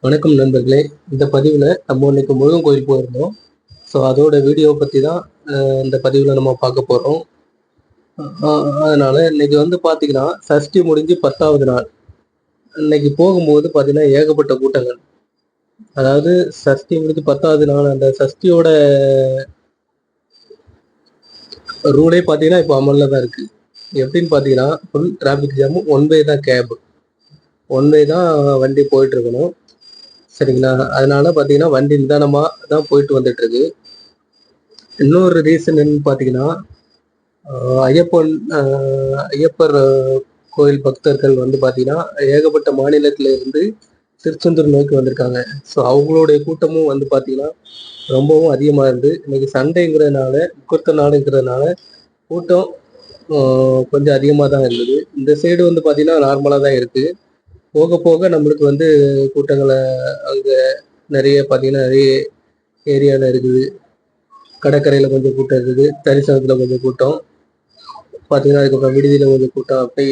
வணக்கம் நண்பர்களே. இந்த பதிவில் நம்ம இன்னைக்கு முருகன் கோயில் போயிருந்தோம். ஸோ அதோட வீடியோ பற்றி தான் இந்த பதிவில் நம்ம பார்க்க போகிறோம். அதனால் இன்னைக்கு வந்து பார்த்தீங்கன்னா சஷ்டி முடிஞ்சு 10வது நாள். இன்னைக்கு போகும்போது பார்த்தீங்கன்னா ஏகப்பட்ட கூட்டங்கள். அதாவது சஷ்டி முடிஞ்சு 10வது நாள் அந்த சஷ்டியோட ரூலே பார்த்தீங்கன்னா இப்போ அமலில் தான் இருக்குது. எப்படின்னு பார்த்தீங்கன்னா full traffic jam, one way தான் கேபு, ஒன் வே தான் வண்டி போயிட்டுருக்கணும். சரிங்களா? அதனால பார்த்தீங்கன்னா வண்டி நிதானமாக தான் போயிட்டு வந்துட்டுருக்கு. இன்னொரு ரீசன் என்னன்னு பார்த்தீங்கன்னா ஐயப்பர் கோயில் பக்தர்கள் வந்து பார்த்தீங்கன்னா ஏகப்பட்ட மாநிலத்தில் இருந்து திருச்செந்தூர் நோக்கி வந்திருக்காங்க. ஸோ அவங்களுடைய கூட்டமும் வந்து பார்த்தீங்கன்னா ரொம்பவும் அதிகமாக இருந்து இன்னைக்கு சண்டேங்கிறதுனால, முகூர்த்த நாளுங்கிறதுனால கூட்டம் கொஞ்சம் அதிகமாக தான் இருந்தது. இந்த சைடு வந்து பார்த்தீங்கன்னா நார்மலாக தான் இருக்குது. போக போக நம்மளுக்கு வந்து கூட்டங்களை அங்கே நிறைய பார்த்தீங்கன்னா நிறைய ஏரியாவில் இருக்குது. கடற்கரையில் கொஞ்சம் கூட்டம் இருக்குது, தரிசனத்தில் கொஞ்சம் கூட்டம் பார்த்தீங்கன்னா, அதுக்கப்புறம் விடுதியில் கொஞ்சம் கூட்டம், அப்படி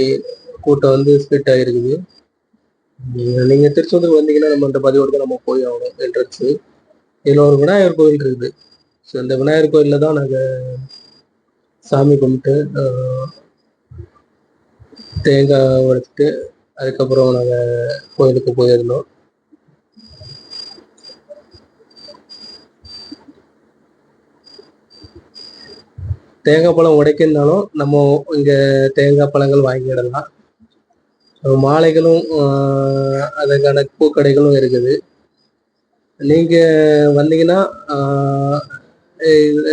கூட்டம் வந்து ஸ்ப்ளிட் ஆகிருக்குது. நீங்கள் திருச்செந்தூர் வந்தீங்கன்னா நம்ம அந்த பதிவோடு தான் நம்ம போய் ஆகணும். என்ட்ரன்ஸு இதில் ஒரு விநாயகர் கோயில் இருக்குது. ஸோ இந்த விநாயகர் கோயிலில் தான் நாங்கள் சாமி கும்பிட்டு தேங்காய் உடைச்சிட்டு அதுக்கப்புறம் நாங்கள் கோயிலுக்கு போயிருந்தோம். தேங்காய் பழம் உடைக்கணுனாலும் நம்ம இங்கே தேங்காய் பழங்கள் வாங்கிடலாம். மாலைகளும் அதுக்கான பூக்கடைகளும் இருக்குது. நீங்கள் வந்தீங்கன்னா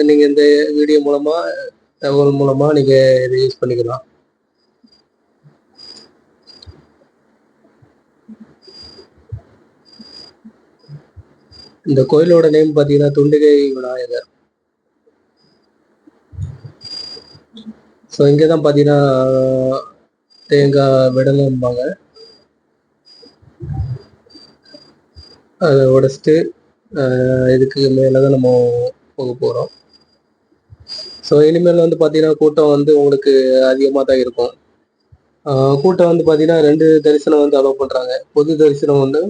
நீங்கள் இந்த வீடியோ மூலமாக தகவல் மூலமாக நீங்கள் இதை யூஸ் பண்ணிக்கலாம். இந்த கோயிலோட நேம் பார்த்தீங்கன்னா துண்டிகை விநாயகர். ஸோ இங்கே தான் பார்த்தீங்கன்னா தேங்காய் விடலம்பாங்க. அதை உடைச்சிட்டு இதுக்கு மேலே தான் நம்ம போக போகிறோம். ஸோ இனிமேல் வந்து பார்த்தீங்கன்னா கூட்டம் வந்து உங்களுக்கு அதிகமாக தான் இருக்கும். கூட்டம் வந்து பார்த்தீங்கன்னா 2 தரிசனம் வந்து அலோவ் பண்ணுறாங்க. பொது தரிசனம் வந்து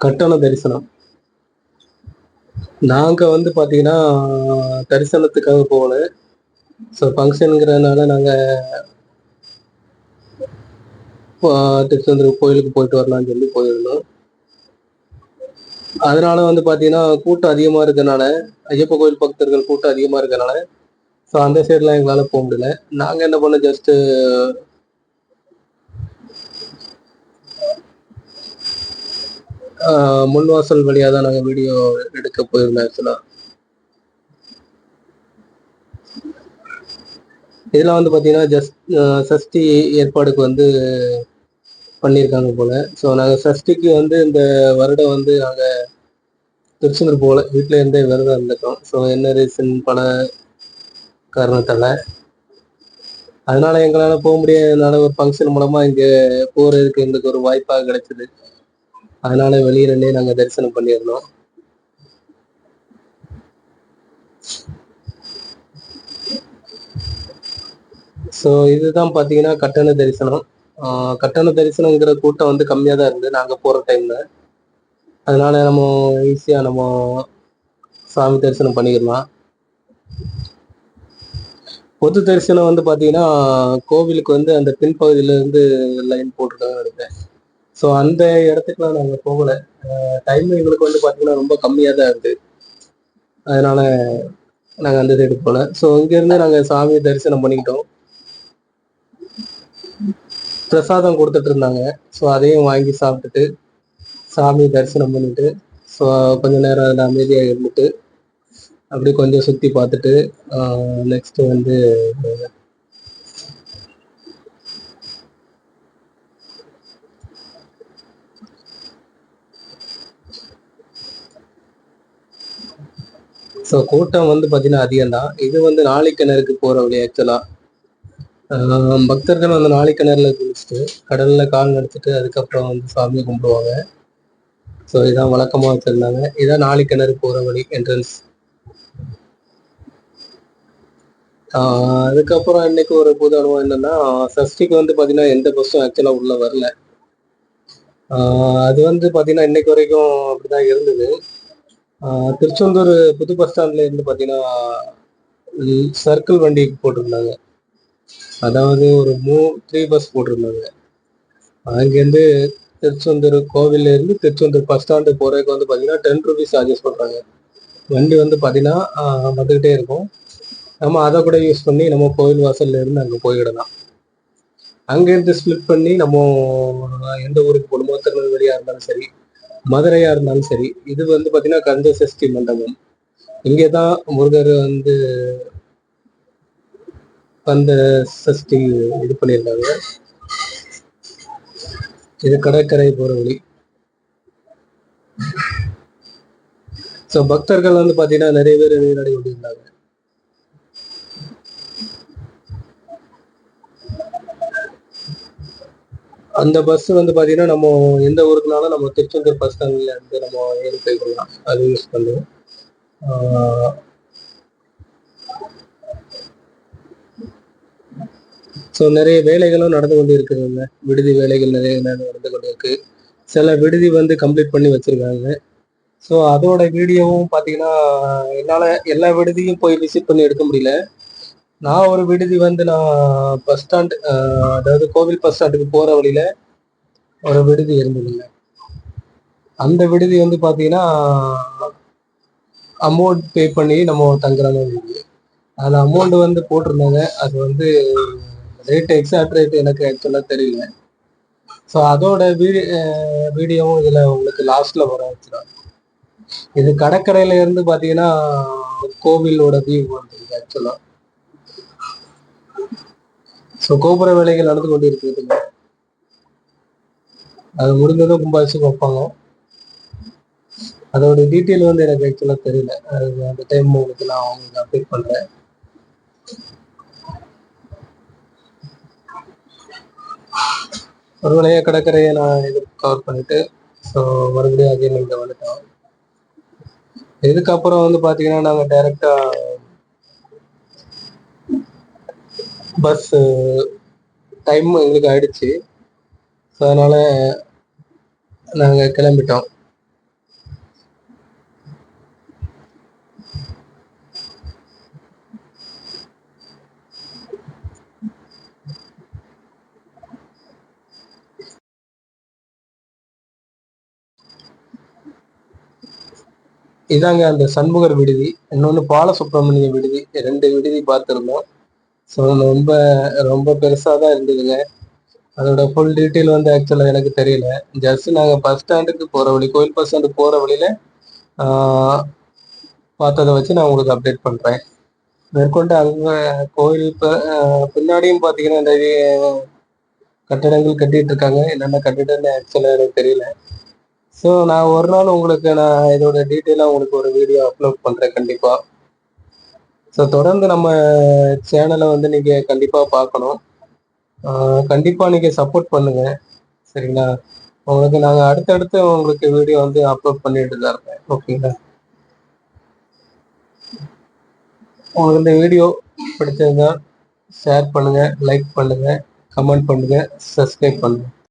கட்டண தரிசனம். நாங்கள் வந்து பார்த்தீங்கன்னா தரிசனத்துக்காக போகல. ஸோ ஃபங்க்ஷனுங்கிறதுனால நாங்கள் திருச்செந்தூர் கோயிலுக்கு போயிட்டு வரலாம்னு சொல்லி போயிருந்தோம். அதனால வந்து பார்த்தீங்கன்னா கூட்டம் அதிகமாக இருக்கிறதுனால, ஐயப்ப கோயில் பக்தர்கள் கூட்டம் அதிகமாக இருக்கிறதுனால ஸோ அந்த சைட்லாம் எங்களால் போக முடியல. நாங்கள் என்ன பண்ணோம், ஜஸ்ட்டு முன்வாசல் வழியாக தான் நாங்கள் வீடியோ எடுக்க போயிருந்தோம். ஆக்சுவலாக இதெல்லாம் வந்து பார்த்தீங்கன்னா சஷ்டி ஏற்பாடுக்கு வந்து பண்ணியிருக்காங்க போல். ஸோ நாங்கள் சஷ்டிக்கு வந்து இந்த வருடம் வந்து நாங்கள் திருச்செந்தூர் போகல, வீட்டில் இருந்தே விரதம் இருந்துட்டோம். ஸோ என்ன ரீசன் பல காரணத்தால் அதனால் எங்களால் போக முடியாததுனால ஒரு ஃபங்க்ஷன் மூலமாக இங்கே போகிறதுக்கு எங்களுக்கு ஒரு வாய்ப்பாக கிடைச்சிது. அதனால் வெளியிலே நாங்கள் தரிசனம் பண்ணியிருந்தோம். ஸோ இதுதான் பார்த்தீங்கன்னா கட்டண தரிசனம். கட்டண தரிசனங்கிற கூட்டம் வந்து கம்மியாக தான் இருந்தது நாங்கள் போகிற டைமில். அதனால் நம்ம ஈஸியாக நம்ம சாமி தரிசனம் பண்ணிடலாம். பொது தரிசனம் வந்து பார்த்தீங்கன்னா கோவிலுக்கு வந்து அந்த பின்பகுதியிலேருந்து லைன் போட்டுருக்காங்க நினைக்கிறேன். ஸோ அந்த இடத்துக்குலாம் நாங்கள் போகலை. டைம் எங்களுக்கு வந்து பார்த்தீங்கன்னா ரொம்ப கம்மியாக தான் இருக்குது. அதனால் நாங்கள் அந்த சைடு போகல. ஸோ இங்கேருந்து நாங்கள் சாமியை தரிசனம் பண்ணிக்கிட்டோம். பிரசாதம் கொடுத்துட்டு இருந்தாங்க. ஸோ அதையும் வாங்கி சாப்பிட்டுட்டு சாமி தரிசனம் பண்ணிட்டு ஸோ கொஞ்சம் நேரம் அதில் அமைதியாக இருந்துட்டு அப்படி கொஞ்சம் சுற்றி பார்த்துட்டு நெக்ஸ்ட்டு வந்து ஸோ கூட்டம் வந்து பார்த்தீங்கன்னா அதிகம்தான். இது வந்து நாளைக்கிணறுக்கு போகிற வழி. ஆக்சுவலாக பக்தர்கள் வந்து நாளைக்கிணறுல குளிச்சுட்டு கடலில் கால் நடத்திட்டு அதுக்கப்புறம் வந்து சாமியை கும்பிடுவாங்க. ஸோ இதான் வழக்கமாக வச்சுருந்தாங்க. இதான் நாளைக்கிணறு போகிற வழி என்ட்ரன்ஸ். அதுக்கப்புறம் இன்னைக்கு ஒரு புது அனுபவம் என்னன்னா, சஷ்டிக்கு வந்து பார்த்தீங்கன்னா எந்த பஸ்ஸும் ஆக்சுவலாக உள்ளே வரல. அது வந்து பார்த்தீங்கன்னா இன்னைக்கு வரைக்கும் அப்படிதான் இருந்தது. திருச்செந்தூர் புது பஸ் ஸ்டாண்ட்ல இருந்து பார்த்தீங்கன்னா சர்க்கிள் வண்டி போட்டிருந்தாங்க. அதாவது ஒரு 3 பஸ் போட்டிருந்தாங்க. அங்கேருந்து திருச்செந்தூர் கோவில்ல இருந்து திருச்செந்தூர் பஸ் ஸ்டாண்டு போறதுக்கு வந்து பார்த்தீங்கன்னா 10 ருபீஸ் சார்ஜஸ் பண்றாங்க. வண்டி வந்து பார்த்தீங்கன்னா வந்துகிட்டே இருக்கும். நம்ம அதை கூட யூஸ் பண்ணி நம்ம கோவில் வாசல்ல இருந்து அங்கே போயிடலாம். அங்கேருந்து ஸ்ப்ளிட் பண்ணி நம்ம எந்த ஊருக்கு போகணுமோ, திருநெல்வேலியா இருந்தாலும் சரி, மதுரையா இருந்தாலும் சரி, இது வந்து பார்த்தீங்கன்னா கந்த சஷ்டி மண்டபம். இங்கே தான் முருகர் வந்து கந்த சஷ்டி இது பண்ணியிருக்காங்க. இது கடற்கரை போற வழி. ஸோ பக்தர்கள் வந்து பார்த்தீங்கன்னா நிறைய பேர் நீராடி கொண்டிருந்தாங்க. அந்த பஸ் வந்து பார்த்தீங்கன்னா நம்ம எந்த ஊருக்குனாலும் நம்ம திருச்செந்தூர் பஸ் ஸ்டாண்ட்ல இருந்து நம்ம ஏறி போய்க்கலாம். அது யூஸ் பண்ணுவோம். ஸோ நிறைய வேலைகளும் நடந்து கொண்டு இருக்குதுங்க. விடுதி வேலைகள் நிறைய நடந்து கொண்டு இருக்கு. சில விடுதி வந்து கம்ப்ளீட் பண்ணி வச்சிருக்காங்க. ஸோ அதோட வீடியோவும் பார்த்தீங்கன்னா என்னால் எல்லா விடுதியும் போய் விசிட் பண்ணி எடுக்க முடியல. நான் ஒரு விடுதி வந்து நான் பஸ் ஸ்டாண்ட், அதாவது கோவில் பஸ் ஸ்டாண்டுக்கு போகிற வழியில ஒரு விடுதி இருந்ததுங்க. அந்த விடுதி வந்து பார்த்தீங்கன்னா அமௌண்ட் பே பண்ணி நம்ம தங்குற மாதிரி விடுதி. அதில் அமௌண்ட் வந்து போட்டிருந்தாங்க. அது வந்து ரேட் எக்ஸாக்ட் ரேட் எனக்கு ஆக்சுவலாக தெரியல. ஸோ அதோட வீடியோவும் இதில் உங்களுக்கு லாஸ்ட்ல வர வச்சுருவாங்க. இது கடற்கரையில இருந்து பார்த்தீங்கன்னா கோவிலோட வியூ வந்துருக்கு ஆக்சுவலாக. ஸோ கோபுர வேலைகள் நடந்து கொண்டு இருக்குதுங்க. அது முடிஞ்சதும் கும்பாபிஷேகம் வைப்பாங்க. அதோட டீட்டெயில் வந்து எனக்கு ஆக்சுவலாக தெரியல. அது அந்த டைம் உங்களுக்கு நான் உங்களுக்கு அப்டேட் பண்ணுறேன். ஒரு வழியாக கடற்கரையை நான் இது கவர் பண்ணிட்டு ஸோ மறுபடியும் அகைன் இங்கே வந்துட்டோம். இதுக்கப்புறம் வந்து பார்த்தீங்கன்னா நாங்கள் டைரெக்டாக பஸ் டைம் எங்களுக்கு ஆயிடுச்சு. ஸோ அதனால் நாங்கள் கிளம்பிட்டோம். இதாங்க அந்த சண்முகர் விடுதி, இன்னொன்று பாலசுப்ரமணிய விடுதி, 2 விடுதி பார்த்துருந்தோம். ஸோ ரொம்ப ரொம்ப பெருசாக தான் இருந்ததுங்க. அதோட ஃபுல் டீட்டெயில் வந்து ஆக்சுவலாக எனக்கு தெரியல. ஜஸ்ட் நாங்கள் பஸ் ஸ்டாண்டுக்கு போகிற வழி, கோயில் பஸ் ஸ்டாண்டுக்கு போகிற வழியில் பார்த்ததை வச்சு நான் உங்களுக்கு அப்டேட் பண்ணுறேன். மேற்கொண்டு அங்கே கோயில் பின்னாடியும் பார்த்தீங்கன்னா நிறைய கட்டடங்கள் கட்டிட்டு இருக்காங்க. என்னென்ன கட்டிடம்னு ஆக்சுவலாக எனக்கு தெரியல. ஸோ நான் ஒரு நாள் உங்களுக்கு நான் இதோட டீட்டெயிலாக உங்களுக்கு ஒரு வீடியோ அப்லோட் பண்ணுறேன் கண்டிப்பாக. ஸோ தொடர்ந்து நம்ம சேனலை வந்து நீங்கள் கண்டிப்பாக பார்க்கணும். கண்டிப்பாக நீங்கள் சப்போர்ட் பண்ணுங்கள், சரிங்களா? உங்களுக்கு நாங்கள் அடுத்தடுத்து உங்களுக்கு வீடியோ வந்து அப்லோட் பண்ணிட்டு தான் இருப்பேன், ஓகேங்களா? உங்களுக்கு இந்த வீடியோ பிடிச்சிருந்தா ஷேர் பண்ணுங்கள், லைக் பண்ணுங்கள், கமெண்ட் பண்ணுங்கள், சப்ஸ்கிரைப் பண்ணுங்கள்.